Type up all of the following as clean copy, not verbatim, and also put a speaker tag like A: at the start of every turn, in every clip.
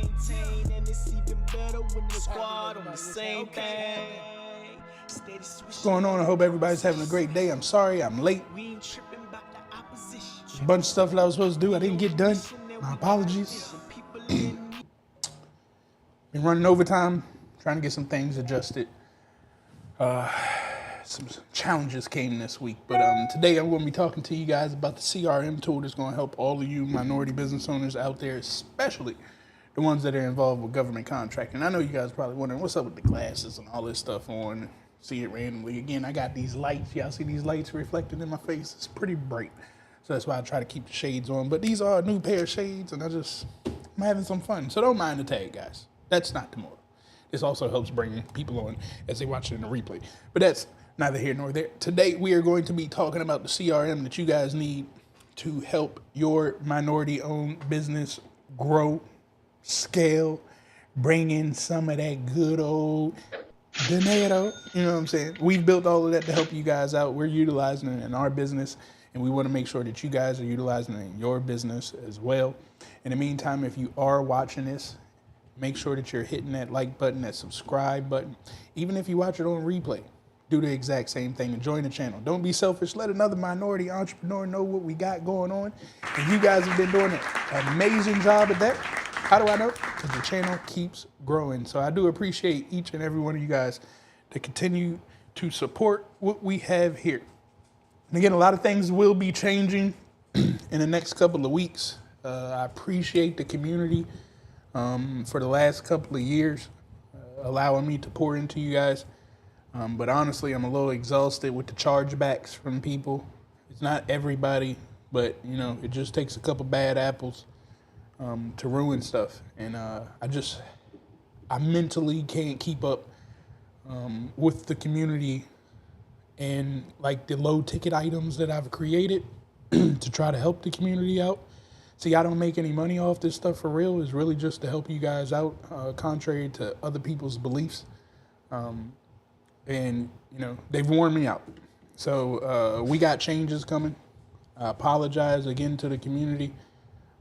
A: maintain, and it's even better when the squad on the same thing.
B: What's going on? I hope everybody's having a great day. I'm sorry I'm late. A bunch of stuff that I was supposed to do I didn't get done. My apologies. Been running overtime, trying to get some things adjusted. Some challenges came this week, but today I'm going to be talking to you guys about the CRM tool that's going to help all of you minority business owners out there, especially the ones that are involved with government contracting. I know you guys are probably wondering what's up with the glasses and all this stuff on. See it randomly. Again, I got these lights. Y'all see these lights reflected in my face? It's pretty bright. So that's why I try to keep the shades on. But these are a new pair of shades, and I'm having some fun. So don't mind the tag, guys. That's not the motive. This also helps bring people on as they watch it in the replay. But that's neither here nor there. Today, we are going to be talking about the CRM that you guys need to help your minority-owned business grow, scale, bring in some of that good old dinero. You know what I'm saying? We've built all of that to help you guys out. We're utilizing it in our business, and we want to make sure that you guys are utilizing it in your business as well. In the meantime, if you are watching this, make sure that you're hitting that like button, that subscribe button. Even if you watch it on replay, do the exact same thing and join the channel. Don't be selfish. Let another minority entrepreneur know what we got going on. And you guys have been doing an amazing job at that. How do I know? Because the channel keeps growing. So I do appreciate each and every one of you guys to continue to support what we have here. And again, a lot of things will be changing in the next couple of weeks. I appreciate the community for the last couple of years, allowing me to pour into you guys. But honestly, I'm a little exhausted with the chargebacks from people. It's not everybody, but you know, it just takes a couple bad apples to ruin stuff. And I mentally can't keep up with the community and like the low ticket items that I've created to try to help the community out. See, I don't make any money off this stuff for real. It's really just to help you guys out, contrary to other people's beliefs. And, you know, they've worn me out. So we got changes coming. I apologize again to the community,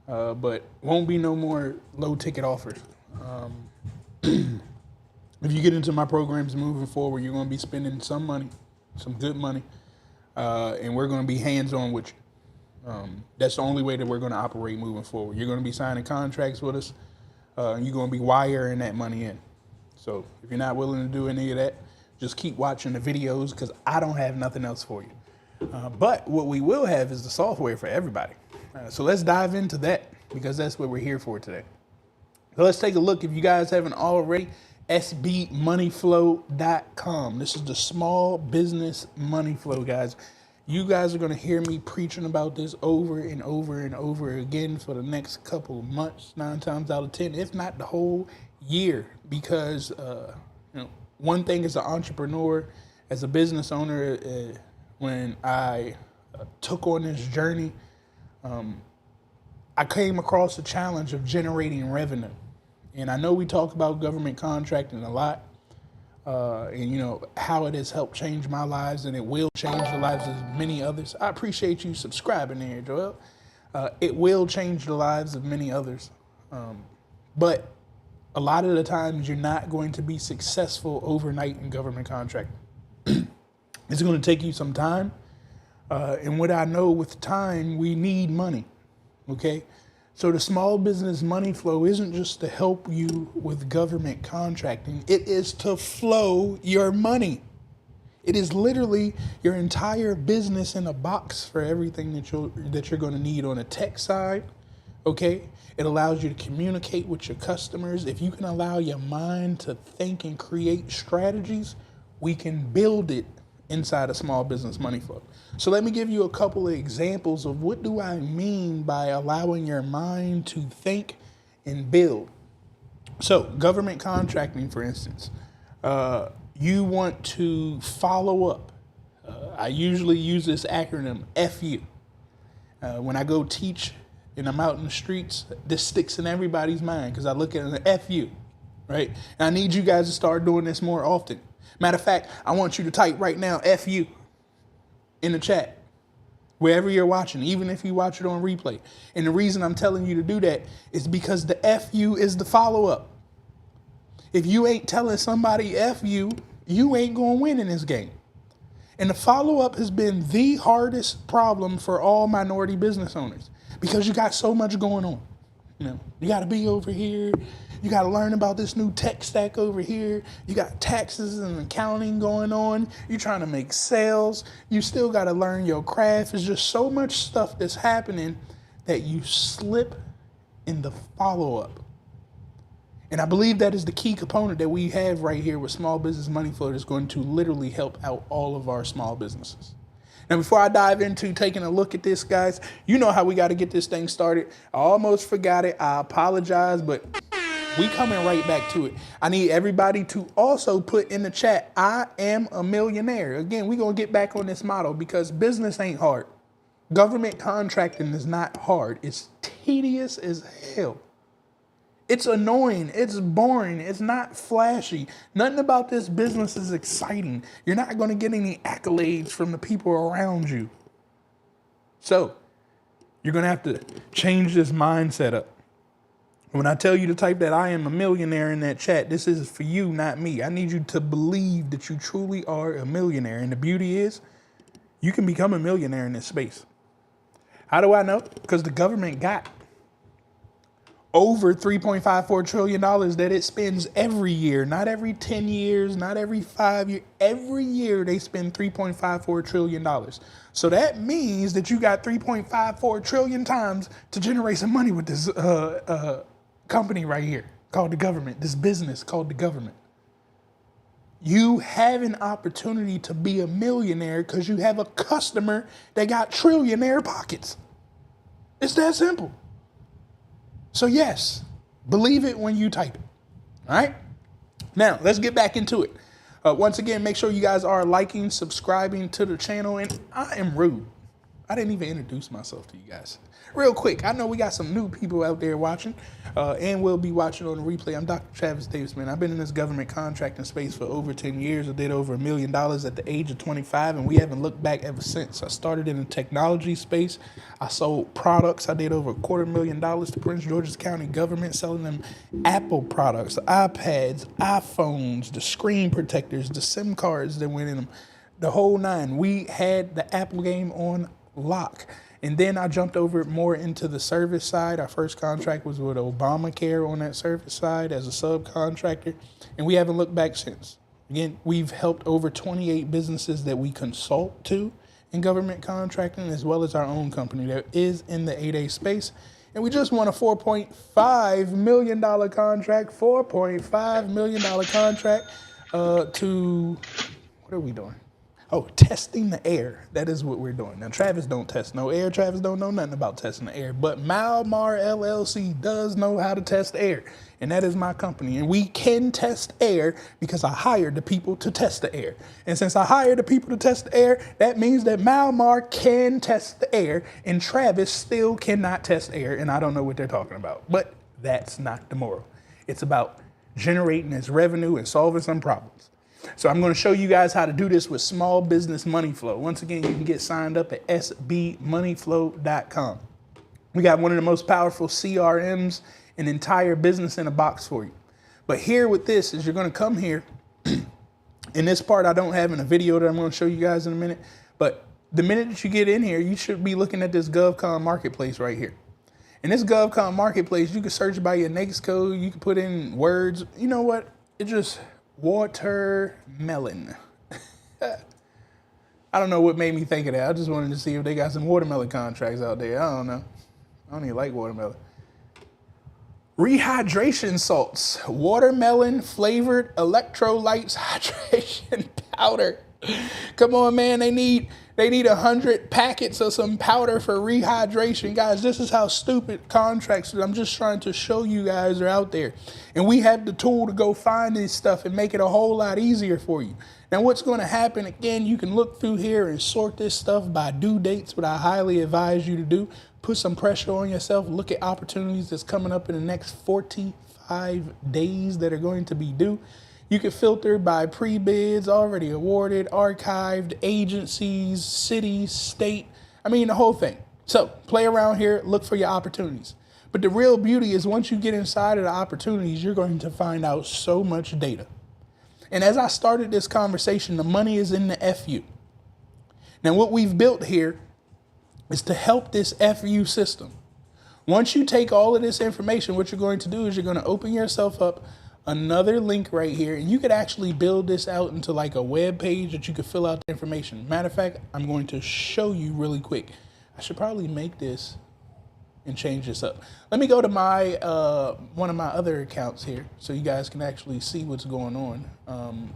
B: but won't be no more low ticket offers. If you get into my programs moving forward, you're going to be spending some money, some good money, and we're going to be hands-on with you. That's the only way that we're going to operate moving forward. You're going to be signing contracts with us. You're going to be wiring that money in. So if you're not willing to do any of that, just keep watching the videos because I don't have nothing else for you. But what we will have is the software for everybody. So let's dive into that because that's what we're here for today. So let's take a look. If you guys haven't already, sbmoneyflow.com. This is the small business money flow, guys. You guys are going to hear me preaching about this over and over and over again for the next couple of months, 9 times out of 10, if not the whole year, because you know, one thing as an entrepreneur, as a business owner, when I took on this journey, I came across the challenge of generating revenue. And I know we talk about government contracting a lot, and you know how it has helped change my lives, and it will change the lives of many others. I appreciate you subscribing there, Joel. It will change the lives of many others, but a lot of the times you're not going to be successful overnight in government contracting. It's going to take you some time, and what I know with time, we need money. Okay. So the small business money flow isn't just to help you with government contracting. It is to flow your money. It is literally your entire business in a box for everything that you're going to need on a tech side. Okay. It allows you to communicate with your customers. If you can allow your mind to think and create strategies, we can build it inside a small business money flow. So let me give you a couple of examples of what do I mean by allowing your mind to think and build. So government contracting, for instance, you want to follow up. I usually use this acronym, FU. When I go teach and I'm out in the streets, this sticks in everybody's mind because I look at an FU, right? And I need you guys to start doing this more often. Matter of fact, I want you to type right now, FU, in the chat. wherever you're watching, even if you watch it on replay. And the reason I'm telling you to do that is because the FU is the follow-up. If you ain't telling somebody FU, you ain't going to win in this game. And the follow-up has been the hardest problem for all minority business owners because you got so much going on. You know, you got to be over here. You got to learn about this new tech stack over here. You got taxes and accounting going on. You're trying to make sales. You still got to learn your craft. There's just so much stuff that's happening that you slip in the follow-up. And I believe that is the key component that we have right here with Small Business Money Flow that's going to literally help out all of our small businesses. Now, before I dive into taking a look at this, guys, you know how we got to get this thing started. I almost forgot it. I apologize, but we coming right back to it. I need everybody to also put in the chat, I am a millionaire. Again, we're going to get back on this motto because business ain't hard. Government contracting is not hard. It's tedious as hell. It's annoying. It's boring. It's not flashy. Nothing about this business is exciting. You're not going to get any accolades from the people around you. So you're going to have to change this mindset up. When I tell you to type that I am a millionaire in that chat, this is for you, not me. I need you to believe that you truly are a millionaire. And the beauty is you can become a millionaire in this space. How do I know? Because the government got over $3.54 trillion that it spends every year, not every 10 years, not every 5 years. Every year they spend $3.54 trillion. So that means that you got 3.54 trillion times to generate some money with this company right here called the government, this business called the government. You have an opportunity to be a millionaire because you have a customer that got trillionaire pockets. It's that simple. So yes, believe it when you type it. All right. Now let's get back into it. Once again, make sure you guys are liking, subscribing to the channel. And I am rude. I didn't even introduce myself to you guys. Real quick, I know we got some new people out there watching and will be watching on the replay. I'm Dr. Travis Davis, man. I've been in this government contracting space for over 10 years. I did over $1 million at the age of 25, and we haven't looked back ever since. I started in the technology space. I sold products. I did over $250,000 to Prince George's County government, selling them Apple products, iPads, iPhones, the screen protectors, the SIM cards that went in them, the whole nine. We had the Apple game on lock. And then I jumped over more into the service side. Our first contract was with Obamacare on that service side as a subcontractor, and we haven't looked back since. Again, we've helped over 28 businesses that we consult to in government contracting, as well as our own company that is in the 8A space. And we just won a $4.5 million contract, $4.5 million contract to, what are we doing? Oh, testing the air. That is what we're doing. Now, Travis don't test no air. Travis don't know nothing about testing the air. But Malmar LLC does know how to test air. And that is my company. And we can test air because I hired the people to test the air. And since I hired the people to test the air, that means that Malmar can test the air and Travis still cannot test air. And I don't know what they're talking about. But that's not the moral. It's about generating this revenue and solving some problems. So I'm going to show you guys how to do this with Small Business Money Flow. Once again, you can get signed up at sbmoneyflow.com. We got one of the most powerful CRMs, an entire business in a box for you. But here with this is you're going to come here. In this part, I don't have in a video that I'm going to show you guys in a minute. But the minute that you get in here, you should be looking at this GovCon Marketplace right here. In this GovCon Marketplace, you can search by your NAICS code. You can put in words. You know what? It just... watermelon. I don't know what made me think of that. I just wanted to see if they got some watermelon contracts out there. I don't know. I don't even like watermelon. Rehydration salts. Watermelon flavored electrolytes hydration powder. Come on, man. They need 100 packets of some powder for rehydration. Guys, this is how stupid contracts that I'm just trying to show you guys are out there. And we have the tool to go find this stuff and make it a whole lot easier for you. Now, what's going to happen, again, you can look through here and sort this stuff by due dates, what I highly advise you to do. Put some pressure on yourself. Look at opportunities that's coming up in the next 45 days that are going to be due. You can filter by pre-bids, already awarded, archived, agencies, cities, state. I mean, the whole thing. So play around here, look for your opportunities. But the real beauty is once you get inside of the opportunities, you're going to find out so much data. And as I started this conversation, the money is in the FU. Now, what we've built here is to help this FU system. Once you take all of this information, what you're going to do is you're going to open yourself up another link right here, and you could actually build this out into like a web page that you could fill out the information. Matter of fact, I'm going to show you really quick. I should probably make this and change this up. Let me go to my one of my other accounts here so you guys can actually see what's going on.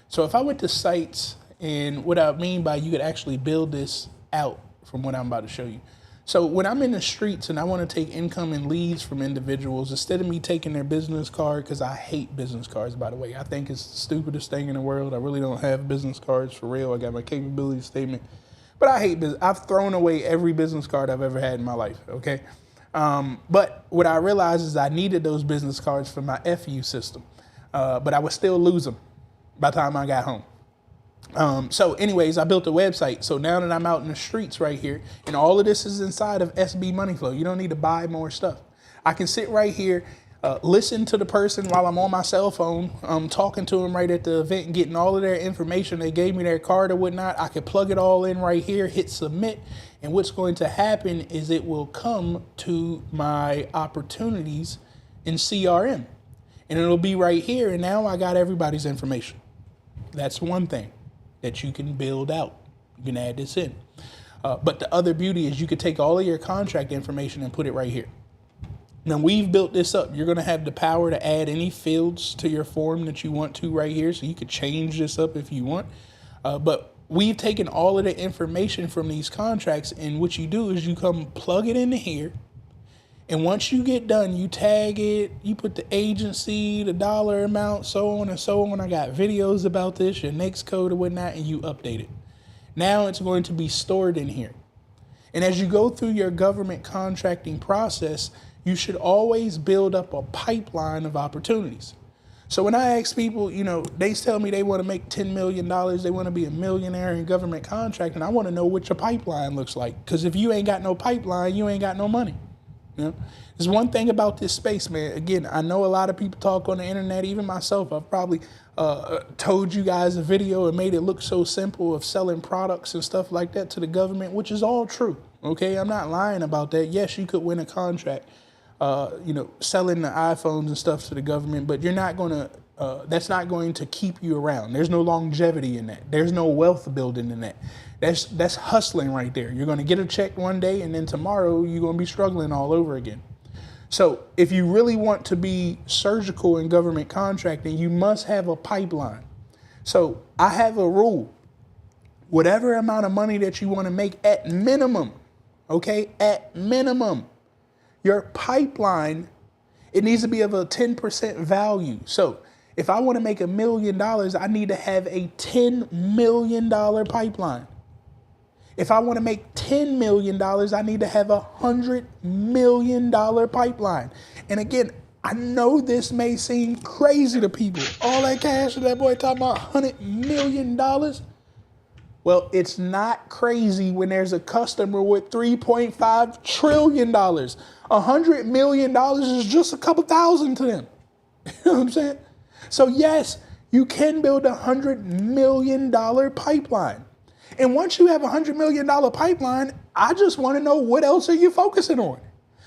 B: So if I went to sites, and what I mean by you could actually build this out from what I'm about to show you. So when I'm in the streets and I want to take incoming leads from individuals, instead of me taking their business card, because I hate business cards, by the way. I think it's the stupidest thing in the world. I really don't have business cards for real. I got my capability statement, but I hate business. I've thrown away every business card I've ever had in my life, okay? But what I realized is I needed those business cards for my FU system, but I would still lose them by the time I got home. So anyways, I built a website. So now that I'm out in the streets right here, and all of this is inside of SB Money Flow, you don't need to buy more stuff. I can sit right here, listen to the person while I'm on my cell phone, talking to them right at the event and getting all of their information. They gave me their card or whatnot. I could plug it all in right here, hit submit. And what's going to happen is it will come to my opportunities in CRM, and it'll be right here. And now I got everybody's information. That's one thing that you can build out. You can add this in. But the other beauty is you could take all of your contract information and put it right here. Now we've built this up. You're going to have the power to add any fields to your form that you want to right here. So you could change this up if you want. But we've taken all of the information from these contracts, and what you do is you come plug it into here. And once you get done, you tag it, you put the agency, the dollar amount, so on and so on. I got videos about this, your next code or whatnot, and you update it. Now it's going to be stored in here. And as you go through your government contracting process, you should always build up a pipeline of opportunities. So when I ask people, they tell me they want to make $10 million, they want to be a millionaire in government contracting. I want to know what your pipeline looks like. Because if you ain't got no pipeline, you ain't got no money. There's one thing about this space, man. Again, I know a lot of people talk on the internet, even myself. I've probably told you guys a video and made it look so simple of selling products and stuff like that to the government, which is all true. Okay, I'm not lying about that. Yes, you could win a contract, selling the iPhones and stuff to the government, but you're not going to, that's not going to keep you around. There's no longevity in that. There's no wealth building in that. That's hustling right there. You're going to get a check one day, and then tomorrow you're going to be struggling all over again. So if you really want to be surgical in government contracting, you must have a pipeline. So I have a rule. Whatever amount of money that you want to make at minimum, okay, at minimum, your pipeline, it needs to be of a 10% value. So if I want to make $1 million, I need to have a $10 million pipeline. If I want to make $10 million, I need to have a $100 million pipeline. And again, I know this may seem crazy to people. All that cash that boy talking about, $100 million. Well, it's not crazy when there's a customer with $3.5 trillion. $100 million is just a couple thousand to them. You know what I'm saying? So yes, you can build a $100 million pipeline. And once you have a $100 million pipeline, I just want to know, what else are you focusing on?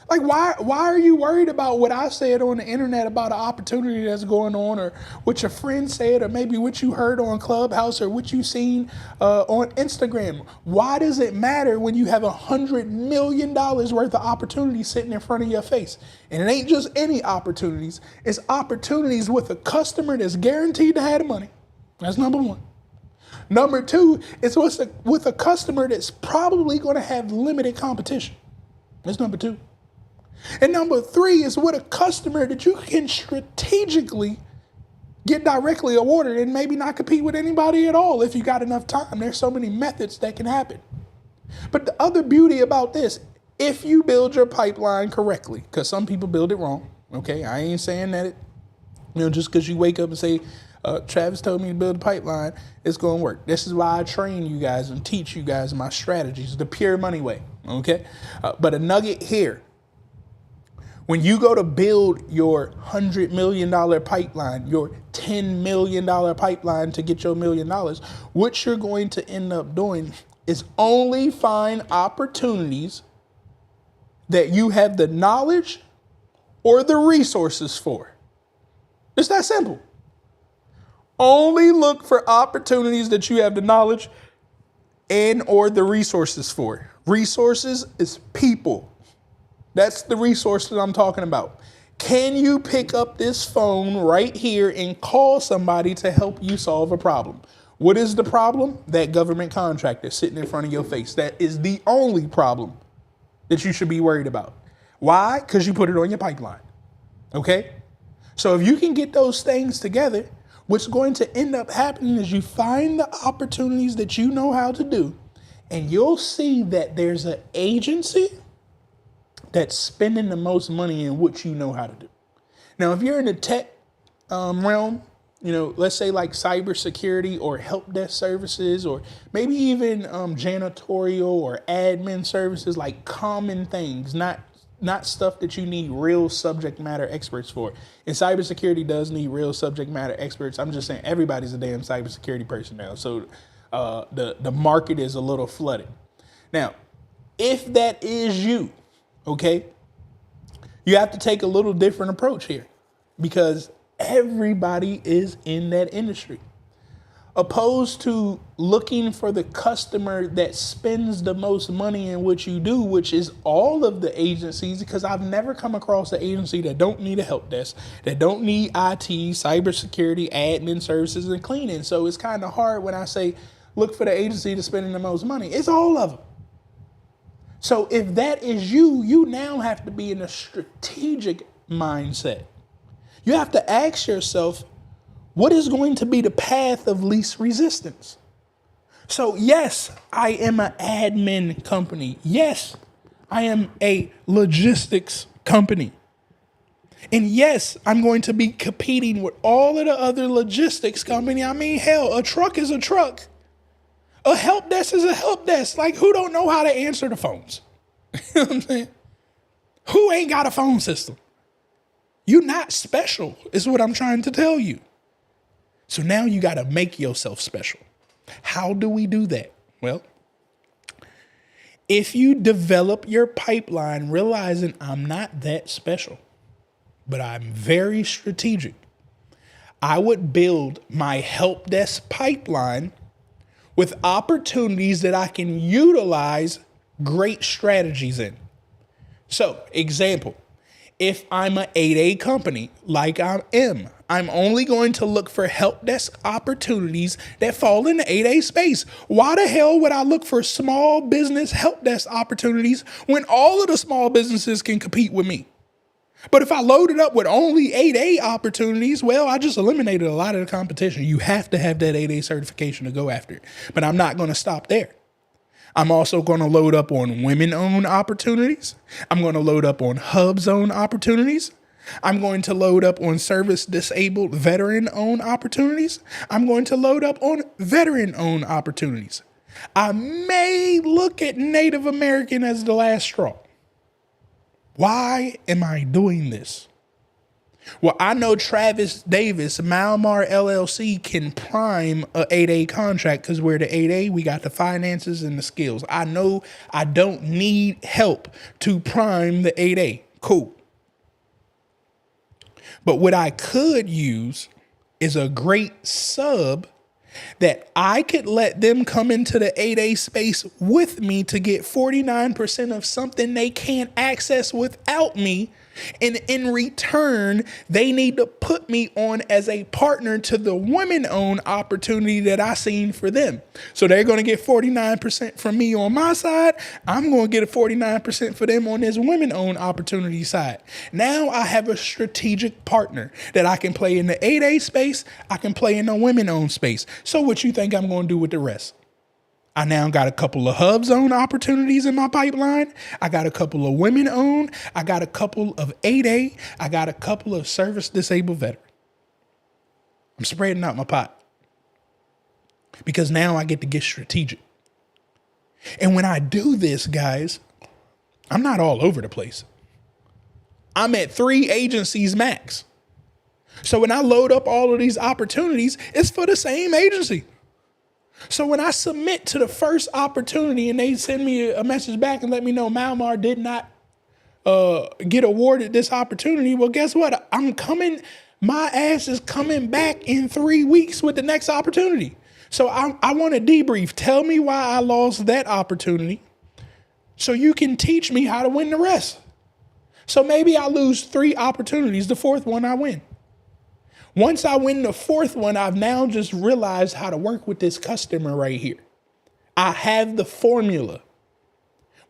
B: Like, why are you worried about what I said on the internet about an opportunity that's going on, or what your friend said, or maybe what you heard on Clubhouse, or what you seen on Instagram? Why does it matter when you have $100 million worth of opportunities sitting in front of your face? And it ain't just any opportunities. It's opportunities with a customer that's guaranteed to have the money. That's number one. Number two, it's with a customer that's probably going to have limited competition. That's number two. And number three is with a customer that you can strategically get directly awarded and maybe not compete with anybody at all if you got enough time. There's so many methods that can happen. But the other beauty about this, if you build your pipeline correctly, because some people build it wrong, okay? I ain't saying that just because you wake up and say, Travis told me to build a pipeline. It's going to work. This is why I train you guys and teach you guys my strategies, the pure money way. Okay. But a nugget here. When you go to build your $100 million pipeline, your $10 million pipeline to get your $1 million, what you're going to end up doing is only find opportunities that you have the knowledge or the resources for. It's that simple. Only look for opportunities that you have the knowledge and or the resources for. Resources is people. That's the resource that I'm talking about. Can you pick up this phone right here and call somebody to help you solve a problem? What is the problem? That government contractor sitting in front of your face. That is the only problem that you should be worried about. Why? Because you put it on your pipeline. Okay? So if you can get those things together, what's going to end up happening is you find the opportunities that you know how to do, and you'll see that there's an agency that's spending the most money in what you know how to do. Now, if you're in the tech realm, let's say like cybersecurity or help desk services, or maybe even janitorial or admin services, like common things, not stuff that you need real subject matter experts for. And cybersecurity does need real subject matter experts. I'm just saying everybody's a damn cybersecurity person now. So the market is a little flooded. Now, if that is you, okay, you have to take a little different approach here, because everybody is in that industry. Opposed to looking for the customer that spends the most money in what you do, which is all of the agencies, because I've never come across an agency that don't need a help desk, that don't need IT, cybersecurity, admin services, and cleaning. So it's kind of hard when I say, look for the agency that's spending the most money. It's all of them. So if that is you, you now have to be in a strategic mindset. You have to ask yourself, what is going to be the path of least resistance? So yes, I am an admin company. Yes, I am a logistics company. And yes, I'm going to be competing with all of the other logistics company. I mean, hell, a truck is a truck. A help desk is a help desk. Like, who don't know how to answer the phones? You know what I'm saying? Who ain't got a phone system? You're not special, is what I'm trying to tell you. So now you got to make yourself special. How do we do that? Well, if you develop your pipeline realizing I'm not that special, but I'm very strategic, I would build my help desk pipeline with opportunities that I can utilize great strategies in. So, example, if I'm an 8A company, like I am, I'm only going to look for help desk opportunities that fall in the 8A space. Why the hell would I look for small business help desk opportunities when all of the small businesses can compete with me? But if I loaded up with only 8A opportunities, well, I just eliminated a lot of the competition. You have to have that 8A certification to go after it. But I'm not going to stop there. I'm also going to load up on women-owned opportunities. I'm going to load up on hub-zone opportunities. I'm going to load up on service-disabled veteran-owned opportunities. I'm going to load up on veteran-owned opportunities. I may look at Native American as the last straw. Why am I doing this? Well, I know Travis Davis, Malmar LLC, can prime a 8A contract because we're the 8A. We got the finances and the skills. I know I don't need help to prime the 8A. Cool. But what I could use is a great sub that I could let them come into the 8A space with me to get 49% of something they can't access without me. And in return, they need to put me on as a partner to the women-owned opportunity that I seen for them. So they're going to get 49% from me on my side. I'm going to get a 49% for them on this women-owned opportunity side. Now I have a strategic partner that I can play in the 8A space. I can play in the women-owned space. So what you think I'm going to do with the rest? I now got a couple of hub-zone opportunities in my pipeline. I got a couple of women-owned. I got a couple of 8A. I got a couple of service-disabled veterans. I'm spreading out my pot because now I get to get strategic. And when I do this, guys, I'm not all over the place. I'm at 3 agencies max. So when I load up all of these opportunities, it's for the same agency. So when I submit to the first opportunity and they send me a message back and let me know Malmar did not get awarded this opportunity, well, guess what? My ass is coming back in 3 weeks with the next opportunity. So I want to debrief. Tell me why I lost that opportunity so you can teach me how to win the rest. So maybe I lose 3 opportunities. The 4th one I win. Once I win the 4th one, I've now just realized how to work with this customer right here. I have the formula.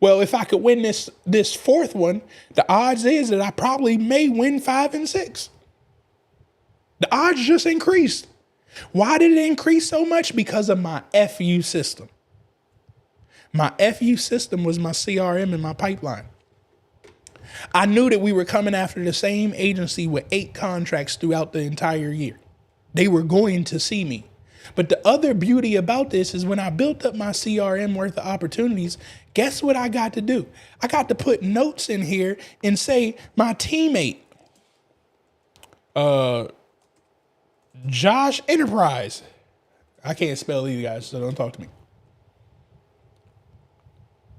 B: Well, if I could win this 4th one, the odds is that I probably may win 5 and 6. The odds just increased. Why did it increase so much? Because of my FU system. My FU system was my CRM and my pipeline. I knew that we were coming after the same agency with 8 contracts throughout the entire year. They were going to see me. But the other beauty about this is when I built up my CRM worth of opportunities, guess what I got to do? I got to put notes in here and say my teammate, Josh Enterprise. I can't spell either, guys, so don't talk to me.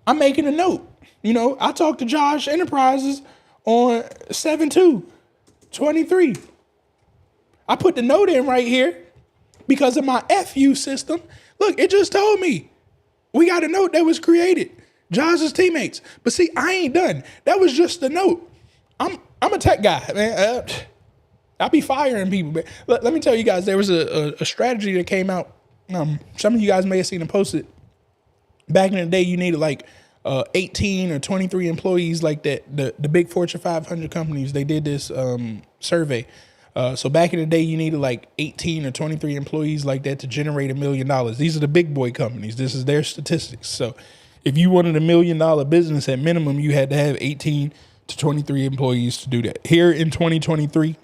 B: I'm making a note. You know, I talked to Josh Enterprises on 7/2/23. I put the note in right here because of my FU system. Look, it just told me we got a note that was created. Josh's teammates. But see, I ain't done. That was just the note. I'm a tech guy, man. I be firing people. But let me tell you guys, there was a strategy that came out. Some of you guys may have seen it posted. Back in the day, you needed like 18 or 23 employees like that. The big Fortune 500 companies, they did this survey. So back in the day, you needed like 18 or 23 employees like that to generate $1 million. These are the big boy companies. This is their statistics. So if you wanted $1 million business, at minimum, you had to have 18 to 23 employees to do that. Here in 2023,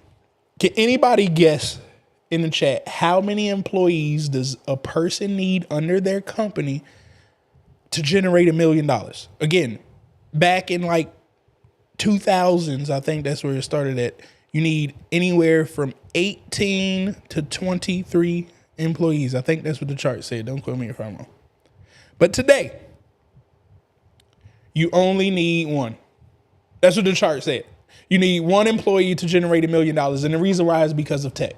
B: can anybody guess in the chat how many employees does a person need under their company to generate $1 million? Again, back in like 2000s, I think that's where it started at. You need anywhere from 18 to 23 employees. I think that's what the chart said. Don't quote me if I'm wrong. But today, you only need 1. That's what the chart said. You need 1 employee to generate $1 million. And the reason why is because of tech.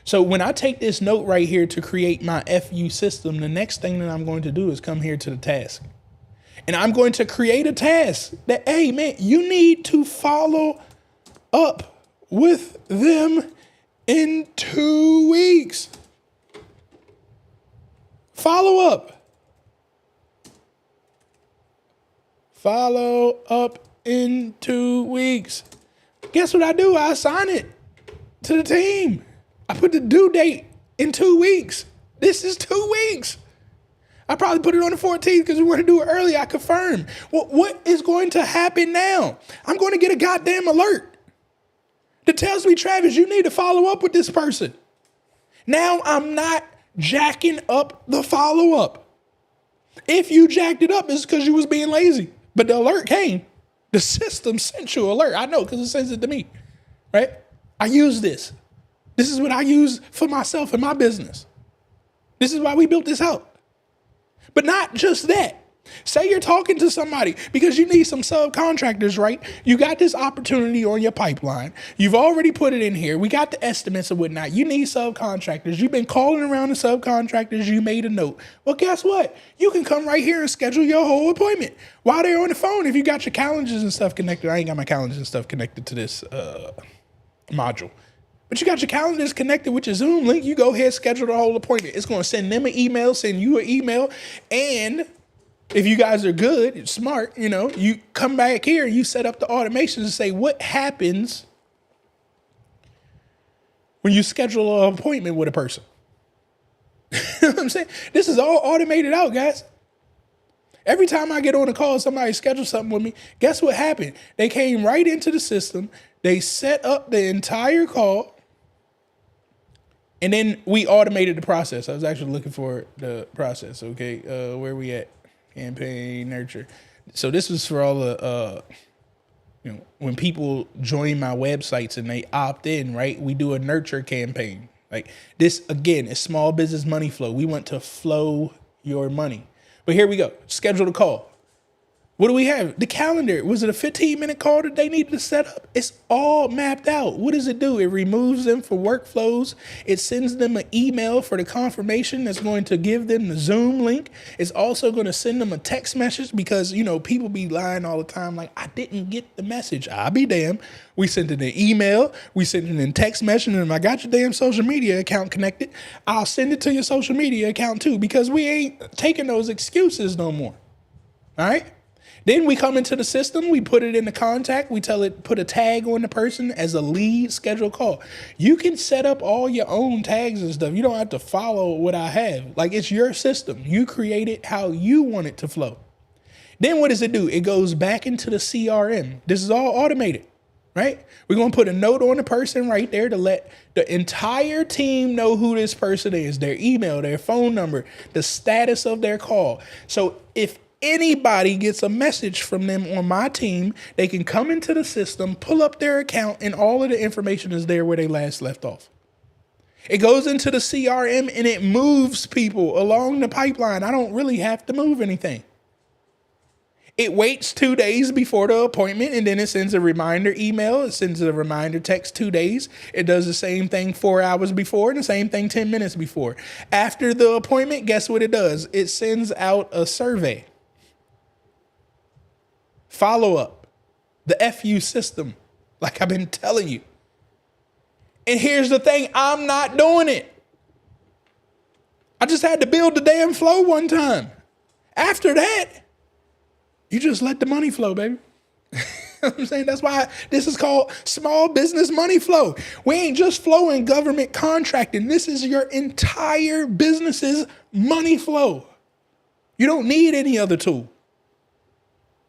B: So when I take this note right here to create my FU system, the next thing that I'm going to do is come here to the task. And I'm going to create a task that, hey, man, you need to follow up with them in 2 weeks. Follow up. Follow up in 2 weeks. Guess what I do? I assign it to the team. I put the due date in 2 weeks. This is 2 weeks. I probably put it on the 14th because we want to do it early. I confirm. Well, what is going to happen now? I'm going to get a goddamn alert that tells me, Travis, you need to follow up with this person. Now I'm not jacking up the follow-up. If you jacked it up, it's because you was being lazy. But the alert came. The system sent you an alert. I know because it sends it to me, right? I use this. This is what I use for myself and my business. This is why we built this out. But not just that. Say you're talking to somebody because you need some subcontractors, right? You got this opportunity on your pipeline. You've already put it in here. We got the estimates and whatnot. You need subcontractors. You've been calling around the subcontractors. You made a note. Well, guess what? You can come right here and schedule your whole appointment while they're on the phone. If you got your calendars and stuff connected. I ain't got my calendars and stuff connected to this module. But you got your calendars connected with your Zoom link. You go ahead, schedule the whole appointment. It's going to send them an email, send you an email. And if you guys are good, smart, you come back here and you set up the automations and say, what happens when you schedule an appointment with a person? You know what I'm saying? This is all automated out, guys. Every time I get on a call, somebody schedules something with me. Guess what happened? They came right into the system. They set up the entire call. And then we automated the process. I was actually looking for the process. Okay, where we at? Campaign nurture. So this is for all the when people join my websites and they opt in, right? We do a nurture campaign. Like this again is small business money flow. We want to flow your money. But here we go. Schedule the call. What do we have? The calendar. Was it a 15-minute call that they needed to set up? It's all mapped out. What does it do? It removes them from workflows. It sends them an email for the confirmation that's going to give them the Zoom link. It's also going to send them a text message because, people be lying all the time like, I didn't get the message. I'll be damned. We sent it an email. We sent it in text message. And if I got your damn social media account connected, I'll send it to your social media account too because we ain't taking those excuses no more. All right? Then we come into the system, we put it in the contact, we tell it, put a tag on the person as a lead schedule call. You can set up all your own tags and stuff. You don't have to follow what I have. Like it's your system. You create it how you want it to flow. Then what does it do? It goes back into the CRM. This is all automated, right? We're going to put a note on the person right there to let the entire team know who this person is, their email, their phone number, the status of their call. So if anybody gets a message from them on my team, they can come into the system, pull up their account, and all of the information is there where they last left off. It goes into the CRM and it moves people along the pipeline. I don't really have to move anything. It waits 2 days before the appointment and then it sends a reminder email. It sends a reminder text 2 days. It does the same thing 4 hours before and the same thing 10 minutes before. After the appointment, guess what it does? It sends out a survey. Follow up, the FU system, like I've been telling you. And here's the thing, I'm not doing it. I just had to build the damn flow one time. After that, you just let the money flow, baby. I'm saying that's why this is called small business money flow. We ain't just flowing government contracting. This is your entire business's money flow. You don't need any other tool.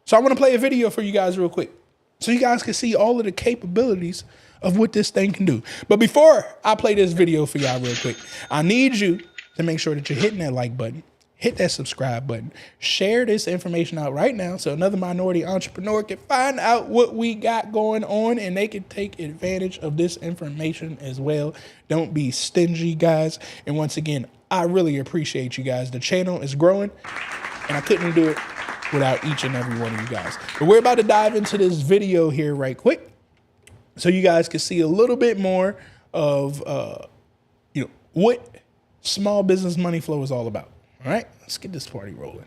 B: So I want to play a video for you guys real quick so you guys can see all of the capabilities of what this thing can do. But before I play this video for y'all real quick, I need you to make sure that you're hitting that like button, hit that subscribe button, share this information out right now so another minority entrepreneur can find out what we got going on and they can take advantage of this information as well. Don't be stingy, guys. And once again, I really appreciate you guys. The channel is growing and I couldn't do it without each and every one of you guys. But we're about to dive into this video here right quick so you guys can see a little bit more of what small business money flow is all about. All right, let's get this party rolling.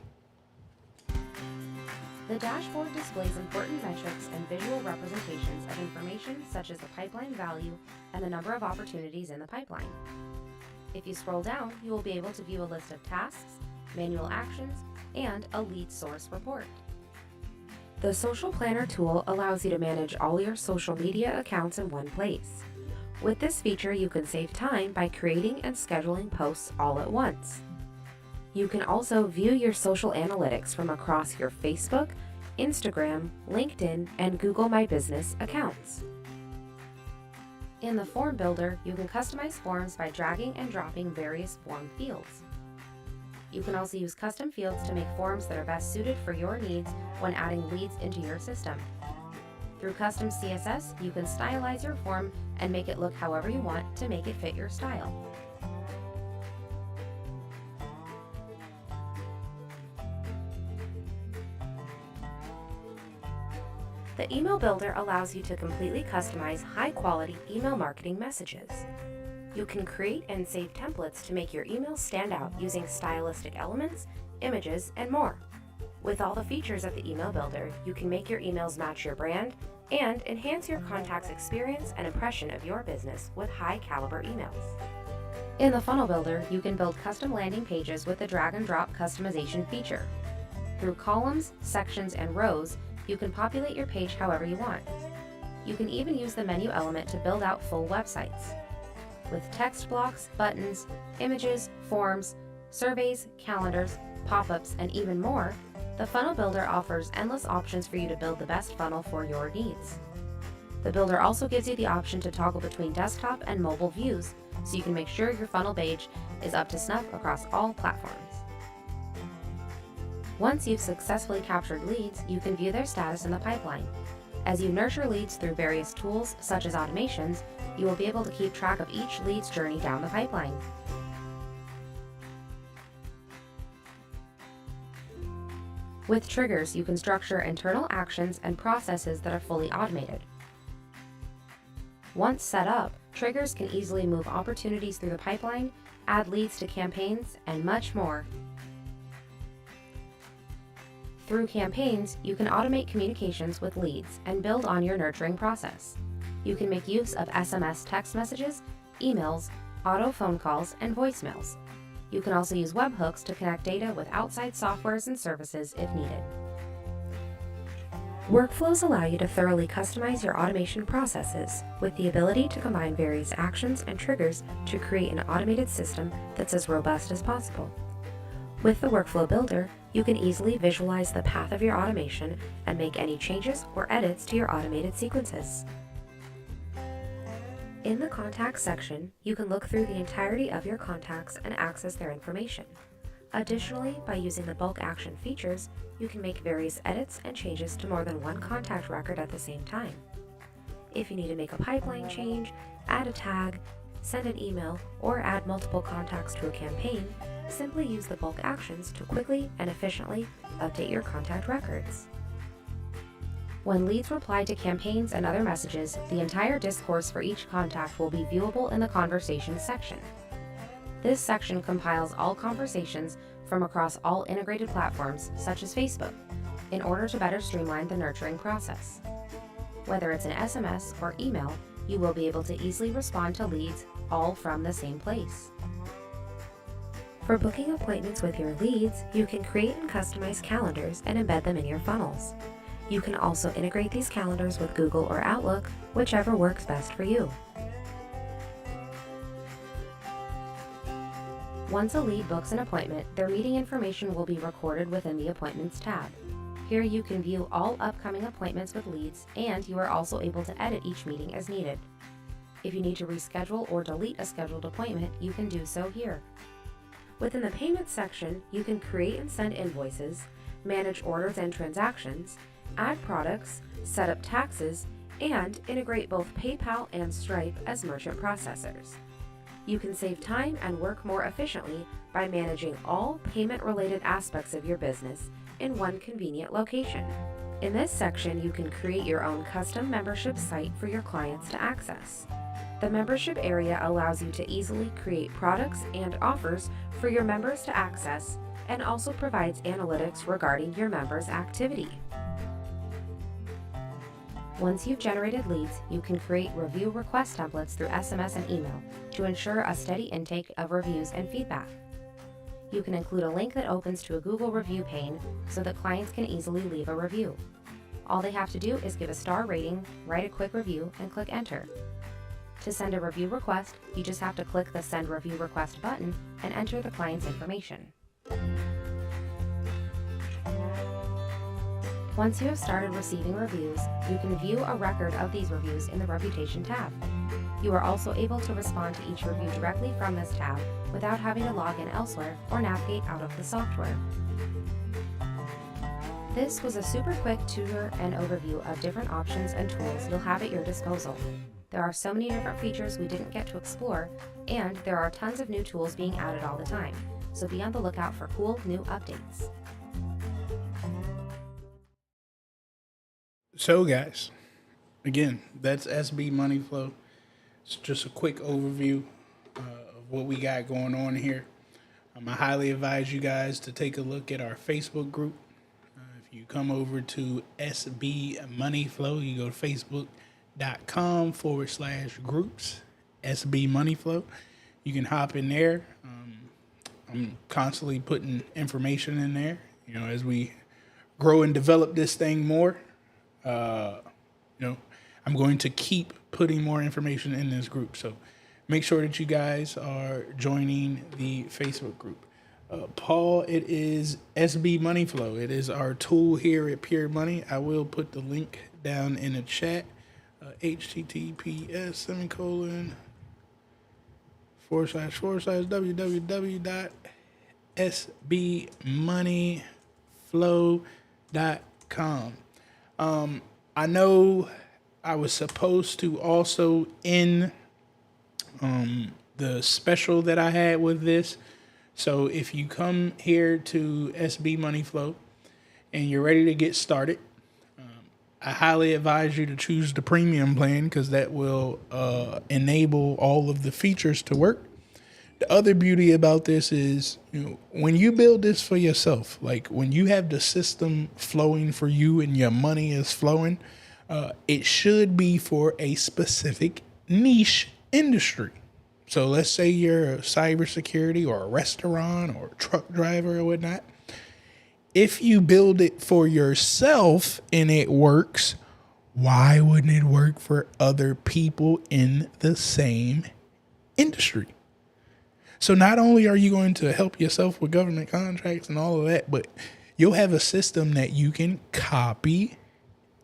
C: The dashboard displays important metrics and visual representations of information such as the pipeline value and the number of opportunities in the pipeline. If you scroll down, you will be able to view a list of tasks, manual actions, and a lead source report. The Social Planner tool allows you to manage all your social media accounts in one place. With this feature, you can save time by creating and scheduling posts all at once. You can also view your social analytics from across your Facebook, Instagram, LinkedIn, and Google My Business accounts. In the Form Builder, you can customize forms by dragging and dropping various form fields. You can also use custom fields to make forms that are best suited for your needs when adding leads into your system. Through custom CSS, you can stylize your form and make it look however you want to make it fit your style. The Email Builder allows you to completely customize high-quality email marketing messages. You can create and save templates to make your emails stand out using stylistic elements, images, and more. With all the features of the Email Builder, you can make your emails match your brand and enhance your contact's experience and impression of your business with high-caliber emails. In the Funnel Builder, you can build custom landing pages with the drag-and-drop customization feature. Through columns, sections, and rows, you can populate your page however you want. You can even use the menu element to build out full websites. With text blocks, buttons, images, forms, surveys, calendars, pop-ups, and even more, the Funnel Builder offers endless options for you to build the best funnel for your needs. The builder also gives you the option to toggle between desktop and mobile views, so you can make sure your funnel page is up to snuff across all platforms. Once you've successfully captured leads, you can view their status in the pipeline. As you nurture leads through various tools, such as automations, you will be able to keep track of each lead's journey down the pipeline. With triggers, you can structure internal actions and processes that are fully automated. Once set up, triggers can easily move opportunities through the pipeline, add leads to campaigns, and much more. Through campaigns, you can automate communications with leads and build on your nurturing process. You can make use of SMS text messages, emails, auto phone calls, and voicemails. You can also use webhooks to connect data with outside softwares and services if needed. Workflows allow you to thoroughly customize your automation processes with the ability to combine various actions and triggers to create an automated system that's as robust as possible. With the Workflow Builder, you can easily visualize the path of your automation and make any changes or edits to your automated sequences. In the Contacts section, you can look through the entirety of your contacts and access their information. Additionally, by using the bulk action features, you can make various edits and changes to more than one contact record at the same time. If you need to make a pipeline change, add a tag, send an email, or add multiple contacts to a campaign, simply use the bulk actions to quickly and efficiently update your contact records. When leads reply to campaigns and other messages, the entire discourse for each contact will be viewable in the Conversations section. This section compiles all conversations from across all integrated platforms, such as Facebook, in order to better streamline the nurturing process. Whether it's an SMS or email, you will be able to easily respond to leads all from the same place. For booking appointments with your leads, you can create and customize calendars and embed them in your funnels. You can also integrate these calendars with Google or Outlook, whichever works best for you. Once a lead books an appointment, their meeting information will be recorded within the Appointments tab. Here you can view all upcoming appointments with leads, and you are also able to edit each meeting as needed. If you need to reschedule or delete a scheduled appointment, you can do so here. Within the Payments section, you can create and send invoices, manage orders and transactions, add products, set up taxes, and integrate both PayPal and Stripe as merchant processors. You can save time and work more efficiently by managing all payment-related aspects of your business in one convenient location. In this section, you can create your own custom membership site for your clients to access. The membership area allows you to easily create products and offers for your members to access, and also provides analytics regarding your members' activity. Once you've generated leads, you can create review request templates through SMS and email to ensure a steady intake of reviews and feedback. You can include a link that opens to a Google review pane so that clients can easily leave a review. All they have to do is give a star rating, write a quick review, and click enter. To send a review request, you just have to click the Send Review Request button and enter the client's information. Once you have started receiving reviews, you can view a record of these reviews in the Reputation tab. You are also able to respond to each review directly from this tab without having to log in elsewhere or navigate out of the software. This was a super quick tour and overview of different options and tools you'll have at your disposal. There are so many different features we didn't get to explore, and there are tons of new tools being added all the time, so be on the lookout for cool new updates.
B: So guys, again, that's SB Money Flow. It's just a quick overview of what we got going on here. I highly advise you guys to take a look at our Facebook group. If you come over to SB Money Flow, you go to facebook.com/groups, SB Money Flow. You can hop in there. I'm constantly putting information in there, as we grow and develop this thing more. I'm going to keep putting more information in this group. So make sure that you guys are joining the Facebook group. Paul, it is SB Money Flow. It is our tool here at Pure Money. I will put the link down in the chat. https semicolon / www.sbmoneyflow.com. I know I was supposed to also end the special that I had with this. So if you come here to SB Money Flow and you're ready to get started, I highly advise you to choose the premium plan because that will enable all of the features to work. The other beauty about this is, when you build this for yourself, like when you have the system flowing for you and your money is flowing, it should be for a specific niche industry. So let's say you're a cybersecurity or a restaurant or a truck driver or whatnot. If you build it for yourself and it works, why wouldn't it work for other people in the same industry? So not only are you going to help yourself with government contracts and all of that, but you'll have a system that you can copy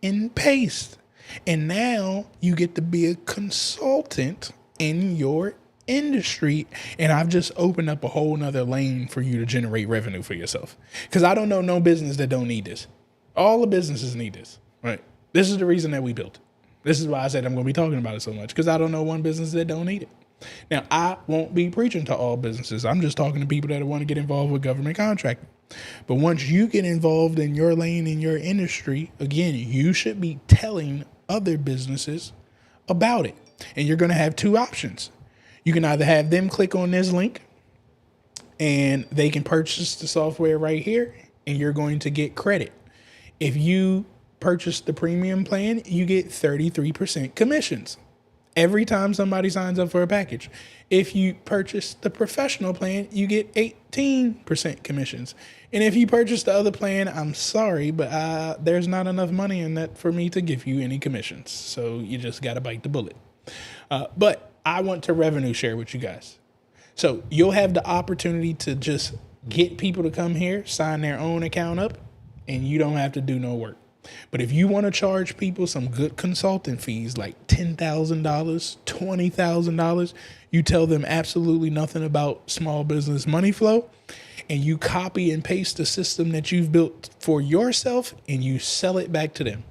B: and paste. And now you get to be a consultant in your industry. And I've just opened up a whole nother lane for you to generate revenue for yourself. Because I don't know no business that don't need this. All the businesses need this, right? This is the reason that we built it. This is why I said I'm going to be talking about it so much, because I don't know one business that don't need it. Now, I won't be preaching to all businesses. I'm just talking to people that want to get involved with government contracting. But once you get involved in your lane, in your industry, again, you should be telling other businesses about it. And you're going to have two options. You can either have them click on this link and they can purchase the software right here, and you're going to get credit. If you purchase the premium plan, you get 33% commissions every time somebody signs up for a package. If you purchase the professional plan, you get 18% commissions. And if you purchase the other plan, I'm sorry, but there's not enough money in that for me to give you any commissions. So you just got to bite the bullet. But I want to revenue share with you guys. So you'll have the opportunity to just get people to come here, sign their own account up, and you don't have to do no work. But if you want to charge people some good consulting fees, like $10,000, $20,000, you tell them absolutely nothing about small business money flow, and you copy and paste the system that you've built for yourself and you sell it back to them.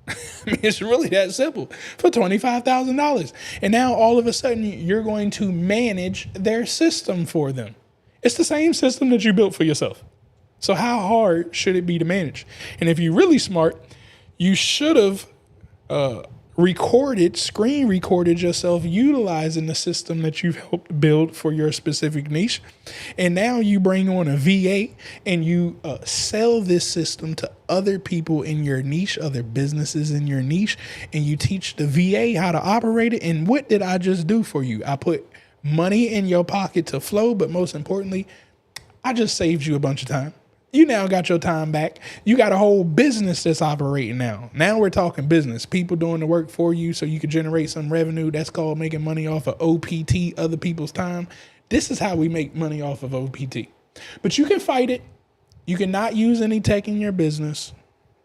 B: I mean, it's really that simple, for $25,000. And now all of a sudden you're going to manage their system for them. It's the same system that you built for yourself. So how hard should it be to manage? And if you're really smart, you should have screen recorded yourself utilizing the system that you've helped build for your specific niche. And now you bring on a VA and you sell this system to other people in your niche, other businesses in your niche, and you teach the VA how to operate it. And what did I just do for you? I put money in your pocket to flow, but most importantly, I just saved you a bunch of time. You now got your time back. You got a whole business that's operating now. Now we're talking business. People doing the work for you so you can generate some revenue. That's called making money off of OPT, other people's time. This is how we make money off of OPT. But you can fight it. You cannot use any tech in your business.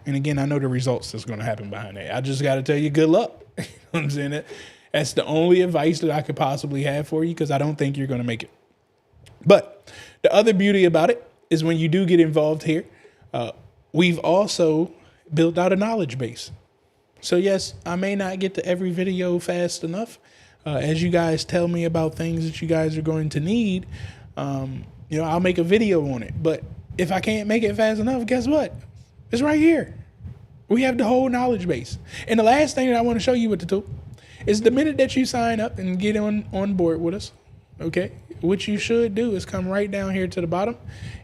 B: And again, I know the results that's going to happen behind that. I just got to tell you, good luck. You know what I'm saying? That's the only advice that I could possibly have for you, because I don't think you're going to make it. But the other beauty about it is when you do get involved here, we've also built out a knowledge base. So yes, I may not get to every video fast enough. As you guys tell me about things that you guys are going to need, I'll make a video on it. But if I can't make it fast enough, guess what? It's right here. We have the whole knowledge base. And the last thing that I want to show you with the tool is the minute that you sign up and get on board with us, okay, what you should do is come right down here to the bottom,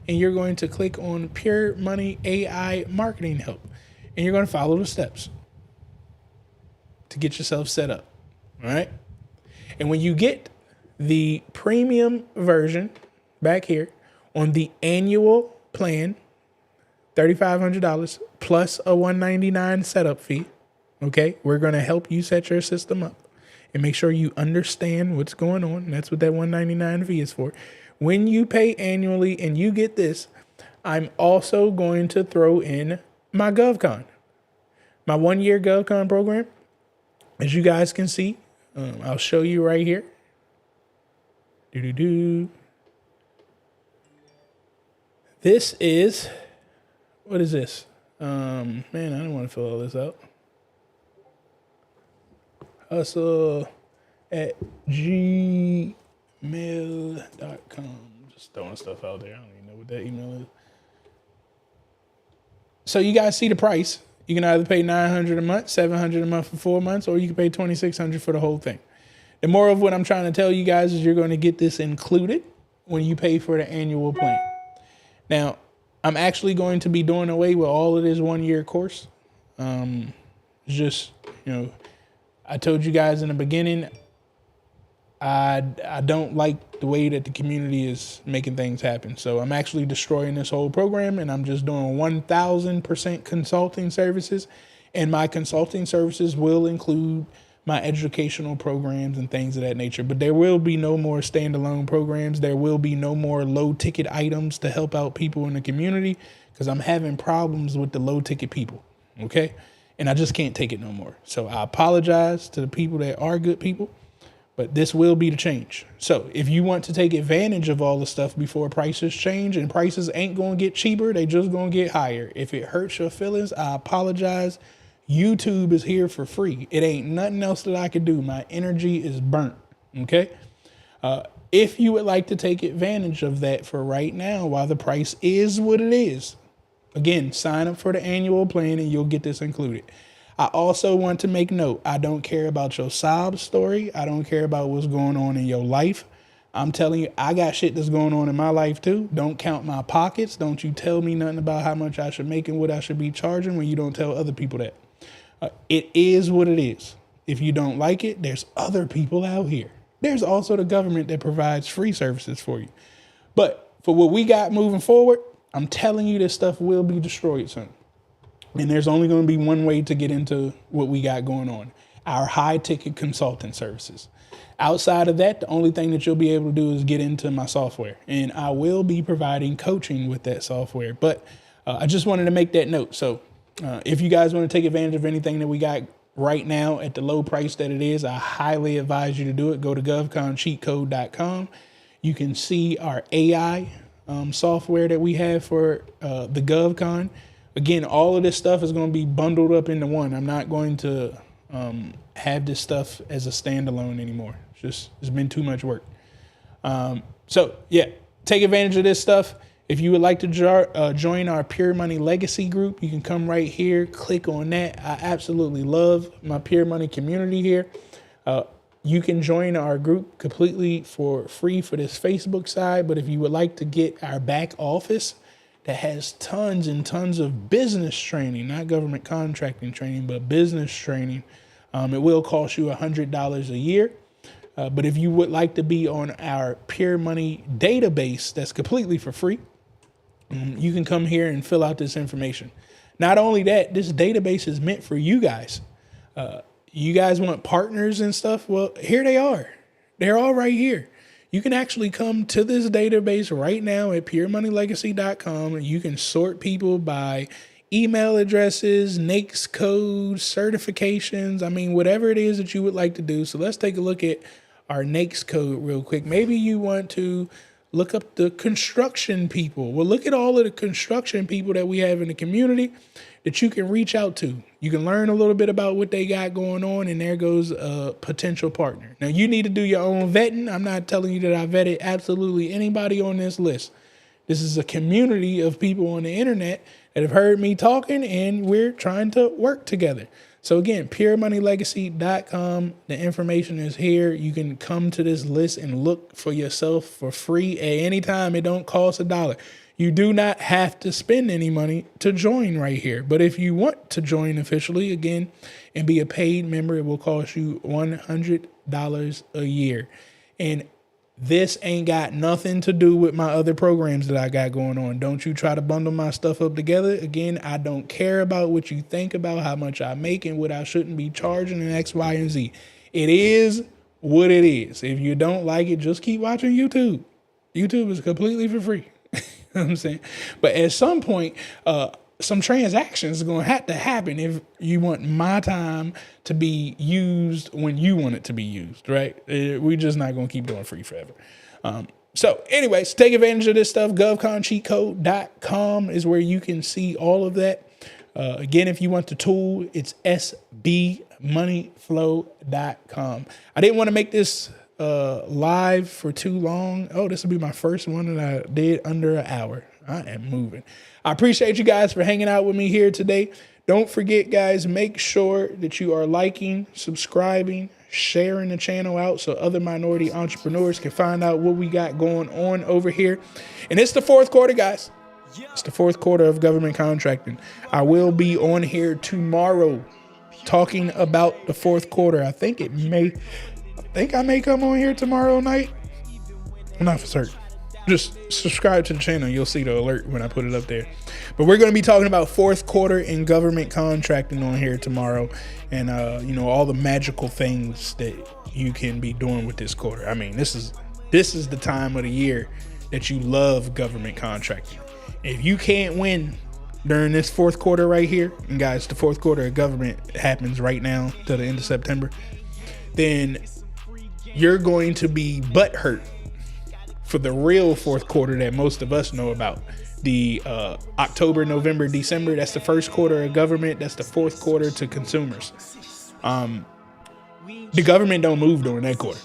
B: and you're going to click on Pure Money AI Marketing Help. And you're going to follow the steps to get yourself set up. All right. And when you get the premium version back here on the annual plan, $3,500 plus a $199 setup fee. Okay. We're going to help you set your system up and make sure you understand what's going on. And that's what that $199 fee is for. When you pay annually and you get this, I'm also going to throw in my GovCon, my 1-year GovCon program. As you guys can see, I'll show you right here. This is, what is this? Man, I don't want to fill all this out. Hustle at gmail.com. Just throwing stuff out there. I don't even know what that email is. So you guys see the price. You can either pay $900 a month, $700 a month for 4 months, or you can pay $2,600 for the whole thing. The more of what I'm trying to tell you guys is you're going to get this included when you pay for the annual plan. Now, I'm actually going to be doing away with all of this 1 year course. Just, I told you guys in the beginning, I don't like the way that the community is making things happen. So I'm actually destroying this whole program, and I'm just doing 1,000% consulting services. And my consulting services will include my educational programs and things of that nature. But there will be no more standalone programs. There will be no more low ticket items to help out people in the community, because I'm having problems with the low ticket people. Okay. And I just can't take it no more. So I apologize to the people that are good people, but this will be the change. So if you want to take advantage of all the stuff before prices change, and prices ain't going to get cheaper, they just going to get higher. If it hurts your feelings, I apologize. YouTube is here for free. It ain't nothing else that I could do. My energy is burnt. Okay. If you would like to take advantage of that for right now, while the price is what it is, again, sign up for the annual plan and you'll get this included. I also want to make note, I don't care about your sob story. I don't care about what's going on in your life. I'm telling you, I got shit that's going on in my life too. Don't count my pockets. Don't you tell me nothing about how much I should make and what I should be charging when you don't tell other people that. It is what it is. If you don't like it, there's other people out here. There's also the government that provides free services for you. But for what we got moving forward, I'm telling you, this stuff will be destroyed soon. And there's only going to be one way to get into what we got going on: our high ticket consulting services. Outside of that, the only thing that you'll be able to do is get into my software, and I will be providing coaching with that software. But I just wanted to make that note. So if you guys want to take advantage of anything that we got right now at the low price that it is, I highly advise you to do it. Go to govconcheatcode.com. You can see our AI software that we have for the GovCon. Again, all of this stuff is going to be bundled up into one. I'm not going to have this stuff as a standalone anymore. It's been too much work. So yeah, take advantage of this stuff. If you would like to join our Pure Money Legacy group, you can come right here, click on that. I absolutely love my Pure Money community here. You can join our group completely for free for this Facebook side. But if you would like to get our back office that has tons and tons of business training, not government contracting training, but business training, it will cost you $100 a year. But if you would like to be on our Pure Money database, that's completely for free. You can come here and fill out this information. Not only that, this database is meant for you guys. You guys want partners and stuff? Well, here they are. They're all right here. You can actually come to this database right now at puremoneylegacy.com, and you can sort people by email addresses, NAICS codes, certifications. I mean, whatever it is that you would like to do. So let's take a look at our NAICS code real quick. Maybe you want to look up the construction people. Well, look at all of the construction people that we have in the community that you can reach out to. You can learn a little bit about what they got going on, and there goes a potential partner. Now, you need to do your own vetting. I'm not telling you that I vetted absolutely anybody on this list. This is a community of people on the internet that have heard me talking, and we're trying to work together. So again, puremoneylegacy.com. The information is here. You can come to this list and look for yourself for free at any time. It don't cost $1. You do not have to spend any money to join right here. But if you want to join officially, again, and be a paid member, it will cost you $100 a year. And this ain't got nothing to do with my other programs that I got going on. Don't you try to bundle my stuff up together. Again, I don't care about what you think about how much I make and what I shouldn't be charging and X, Y, and Z. It is what it is. If you don't like it, just keep watching YouTube. YouTube is completely for free. You know what I'm saying? But at some point, some transactions are going to have to happen if you want my time to be used when you want it to be used, right? We're just not going to keep doing free forever. So anyways, take advantage of this stuff. govconcheatcode.com is where you can see all of that. Again, if you want the tool, it's sbmoneyflow.com. I didn't want to make this live for too long. Oh, this will be my first one that I did under an hour. I am moving. I appreciate you guys for hanging out with me here today. Don't forget, guys, make sure that you are liking, subscribing, sharing the channel out so other minority entrepreneurs can find out what we got going on over here. And it's the fourth quarter, guys. It's the fourth quarter of government contracting. I will be on here tomorrow talking about the fourth quarter. I think I may come on here tomorrow night. I'm not for certain. Just subscribe to the channel. You'll see the alert when I put it up there. But we're going to be talking about fourth quarter in government contracting on here tomorrow. And, all the magical things that you can be doing with this quarter. I mean, this is the time of the year that you love government contracting. If you can't win during this fourth quarter right here, and guys, the fourth quarter of government happens right now till the end of September, then you're going to be butthurt for the real fourth quarter that most of us know about. The October, November, December, that's the first quarter of government. That's the fourth quarter to consumers. The government don't move during that quarter.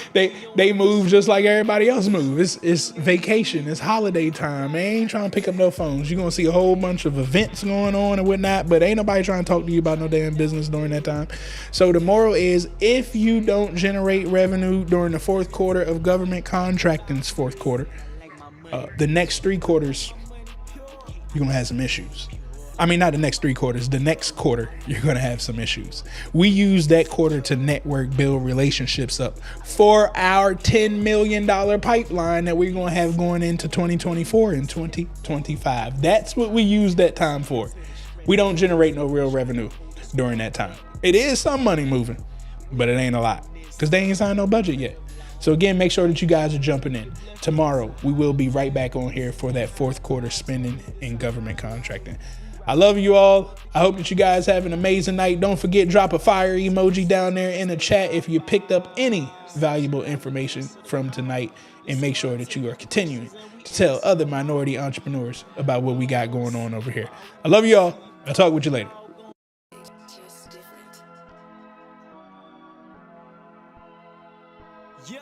B: They move just like everybody else move. It's vacation. It's holiday time. They ain't trying to pick up no phones. You're going to see a whole bunch of events going on and whatnot, but ain't nobody trying to talk to you about no damn business during that time. So the moral is, if you don't generate revenue during the fourth quarter of government contracting's fourth quarter, the next 3 quarters, you're going to have some issues. I mean, not the next 3 quarters, the next quarter, you're going to have some issues. We use that quarter to network, build relationships up for our $10 million pipeline that we're going to have going into 2024 and 2025. That's what we use that time for. We don't generate no real revenue during that time. It is some money moving, but it ain't a lot because they ain't signed no budget yet. So again, make sure that you guys are jumping in. Tomorrow, we will be right back on here for that fourth quarter spending in government contracting. I love you all. I hope that you guys have an amazing night. Don't forget, drop a fire emoji down there in the chat if you picked up any valuable information from tonight, and make sure that you are continuing to tell other minority entrepreneurs about what we got going on over here. I love you all. I'll talk with you later.
A: Yeah.